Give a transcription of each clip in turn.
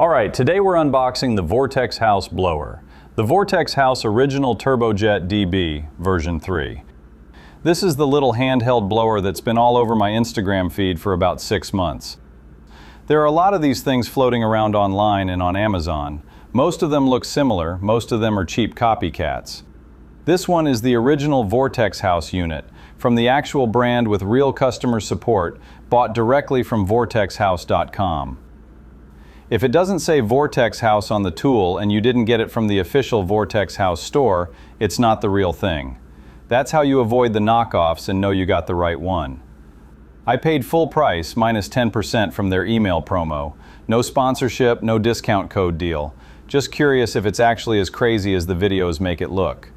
Alright, today we're unboxing the VortexHaus blower. The VortexHaus Original Turbojet DB version 3. This is the little handheld blower that's been all over my Instagram feed for about 6 months. There are a lot of these things floating around online and on Amazon. Most of them look similar, most of them are cheap copycats. This one is the original VortexHaus unit, from the actual brand with real customer support, bought directly from VortexHaus.com. If it doesn't say VortexHaus on the tool and you didn't get it from the official VortexHaus store, it's not the real thing. That's how you avoid the knockoffs and know you got the right one. I paid full price, minus 10% from their email promo. No sponsorship, no discount code deal. Just curious if it's actually as crazy as the videos make it look.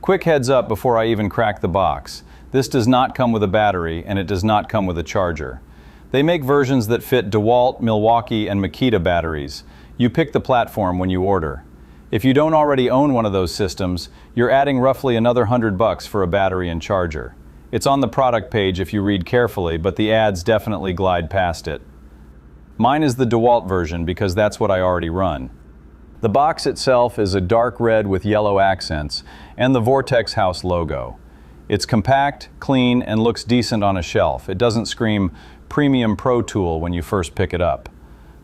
Quick heads up before I even crack the box. This does not come with a battery and it does not come with a charger. They make versions that fit DeWalt, Milwaukee, and Makita batteries. You pick the platform when you order. If you don't already own one of those systems, you're adding roughly another $100 for a battery and charger. It's on the product page if you read carefully, but the ads definitely glide past it. Mine is the DeWalt version because that's what I already run. The box itself is a dark red with yellow accents and the VortexHaus logo. It's compact, clean, and looks decent on a shelf. It doesn't scream premium pro tool when you first pick it up.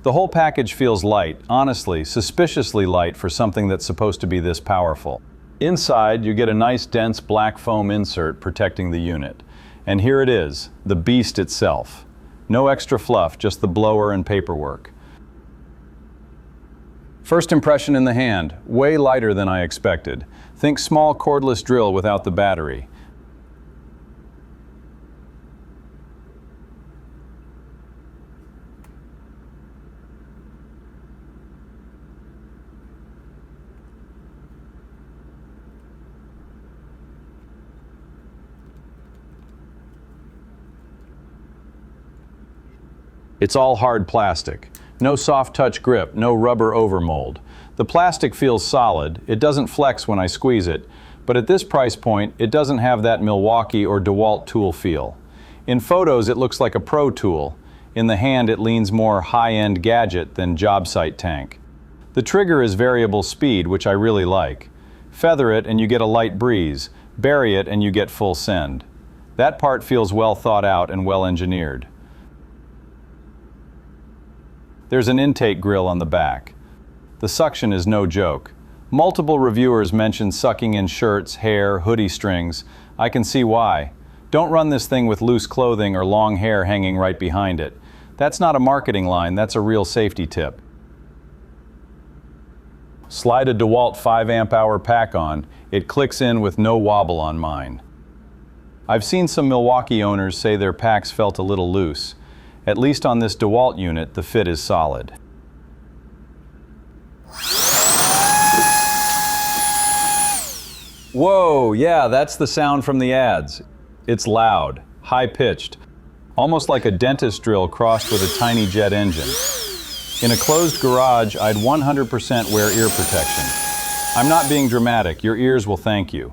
The whole package feels light, honestly, suspiciously light for something that's supposed to be this powerful. Inside, you get a nice dense black foam insert protecting the unit. And here it is, the beast itself. No extra fluff, just the blower and paperwork. First impression in the hand, way lighter than I expected. Think small cordless drill without the battery. It's all hard plastic. No soft touch grip, no rubber overmold. The plastic feels solid, it doesn't flex when I squeeze it, but at this price point, it doesn't have that Milwaukee or DeWalt tool feel. In photos, it looks like a pro tool. In the hand, it leans more high-end gadget than job site tank. The trigger is variable speed, which I really like. Feather it and you get a light breeze. Bury it and you get full send. That part feels well thought out and well engineered. There's an intake grill on the back. The suction is no joke. Multiple reviewers mention sucking in shirts, hair, hoodie strings. I can see why. Don't run this thing with loose clothing or long hair hanging right behind it. That's not a marketing line, that's a real safety tip. Slide a DeWalt 5 amp hour pack on. It clicks in with no wobble on mine. I've seen some Milwaukee owners say their packs felt a little loose. At least on this DeWalt unit, the fit is solid. Whoa, yeah, that's the sound from the ads. It's loud, high-pitched, almost like a dentist drill crossed with a tiny jet engine. In a closed garage, I'd 100% wear ear protection. I'm not being dramatic, your ears will thank you.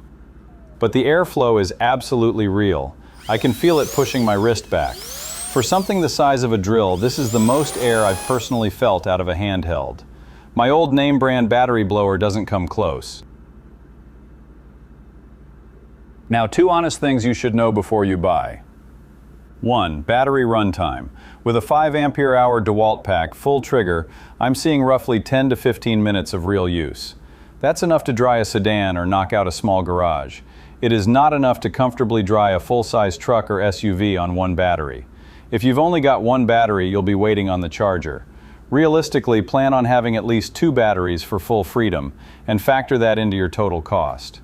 But the airflow is absolutely real. I can feel it pushing my wrist back. For something the size of a drill, this is the most air I've personally felt out of a handheld. My old name brand battery blower doesn't come close. Now, 2 honest things you should know before you buy. 1. Battery runtime. With a 5 ampere hour DeWalt pack, full trigger, I'm seeing roughly 10 to 15 minutes of real use. That's enough to dry a sedan or knock out a small garage. It is not enough to comfortably dry a full-size truck or SUV on one battery. If you've only got one battery, you'll be waiting on the charger. Realistically, plan on having at least 2 batteries for full freedom, and factor that into your total cost.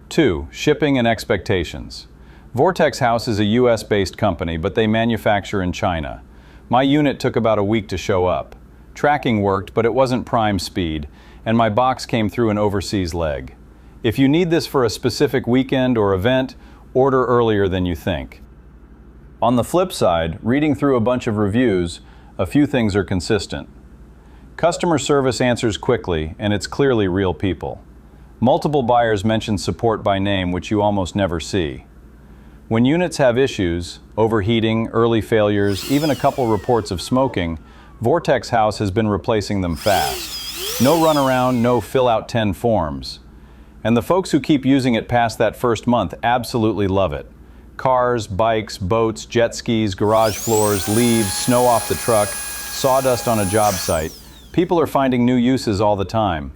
2. Shipping and expectations. VortexHaus is a US-based company, but they manufacture in China. My unit took about a week to show up. Tracking worked, but it wasn't prime speed, and my box came through an overseas leg. If you need this for a specific weekend or event, order earlier than you think. On the flip side, reading through a bunch of reviews, a few things are consistent. Customer service answers quickly, and it's clearly real people. Multiple buyers mention support by name, which you almost never see. When units have issues, overheating, early failures, even a couple reports of smoking, VortexHaus has been replacing them fast. No runaround, no fill out 10 forms. And the folks who keep using it past that first month absolutely love it. Cars, bikes, boats, jet skis, garage floors, leaves, snow off the truck, sawdust on a job site. People are finding new uses all the time.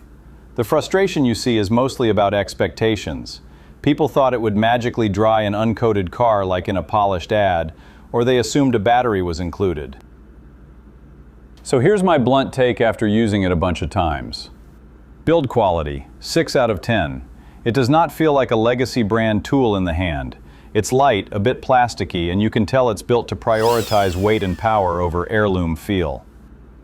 The frustration you see is mostly about expectations. People thought it would magically dry an uncoated car like in a polished ad, or they assumed a battery was included. So here's my blunt take after using it a bunch of times. Build quality, 6 out of 10. It does not feel like a legacy brand tool in the hand. It's light, a bit plasticky, and you can tell it's built to prioritize weight and power over heirloom feel.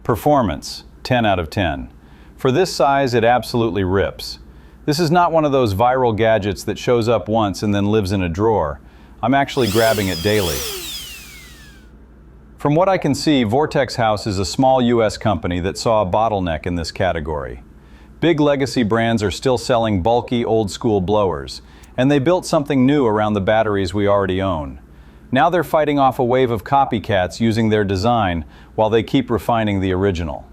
Performance, 10 out of 10. For this size, it absolutely rips. This is not one of those viral gadgets that shows up once and then lives in a drawer. I'm actually grabbing it daily. From what I can see, VortexHaus is a small US company that saw a bottleneck in this category. Big legacy brands are still selling bulky, old-school blowers, and they built something new around the batteries we already own. Now they're fighting off a wave of copycats using their design while they keep refining the original.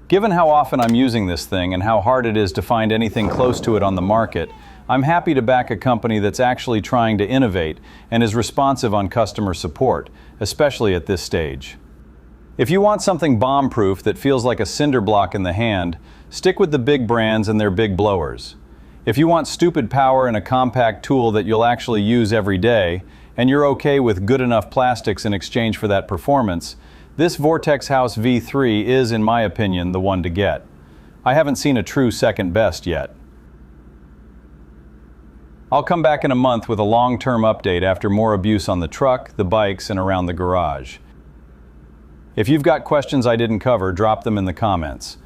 Given how often I'm using this thing and how hard it is to find anything close to it on the market, I'm happy to back a company that's actually trying to innovate and is responsive on customer support, especially at this stage. If you want something bomb-proof that feels like a cinder block in the hand, stick with the big brands and their big blowers. If you want stupid power and a compact tool that you'll actually use every day, and you're okay with good enough plastics in exchange for that performance, this VortexHaus V3 is, in my opinion, the one to get. I haven't seen a true second best yet. I'll come back in a month with a long-term update after more abuse on the truck, the bikes, and around the garage. If you've got questions I didn't cover, drop them in the comments.